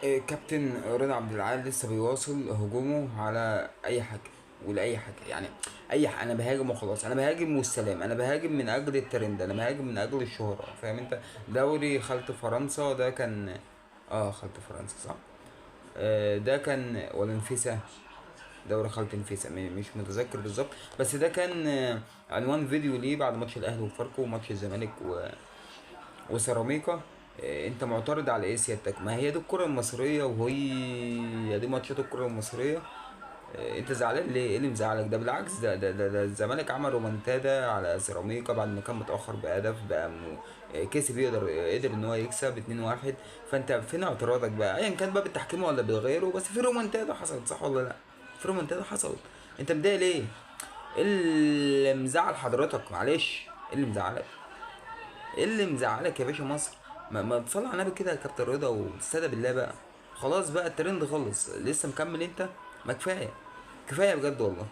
كابتن رضا عبد العال لسه بيواصل هجومه على اي حاجه ولاي حاجه، يعني اي حاجة. انا بهاجم وخلاص، انا بهاجم والسلام، انا بهاجم من اجل الترند، انا بهاجم من اجل الشهره، فاهم انت؟ دوري خلط فرنسا ده كان، خلط فرنسا صح. ده كان ولا نفيسة؟ دوري خلط نفيسة، مش متذكر بالظبط. بس ده كان عنوان فيديو ليه بعد ماتش الاهلي وفاركو وماتش الزمالك وسيراميكا. انت معترض على ايه سيادتك؟ ما هي دي الكرة المصرية، وهي دي ماتشات الكرة المصرية. انت زعلان ليه؟ ايه اللي مزعلك؟ ده بالعكس، ده الزمالك عمل رومنتادا على سيراميكا بعد ما كان متأخر بهدف، بقى كسب، قدر ان هو يكسب 2-1. فانت فين اعتراضك بقى؟ ايا كان بقى بالتحكيم ولا بغيره، بس في رومنتادا حصلت، صح ولا لا؟ في رومنتادا حصلت. انت متضايق ليه؟ ايه اللي مزعل حضرتك؟ معلش، ايه اللي مزعلك؟ ايه اللي مزعلك يا باشا مصر؟ ما تصلي على النبي كده يا كابتن رضا وتستهدى بالله بقى. خلاص بقى الترند خلص، لسه مكمل انت؟ ما كفايه، كفايه بجد والله.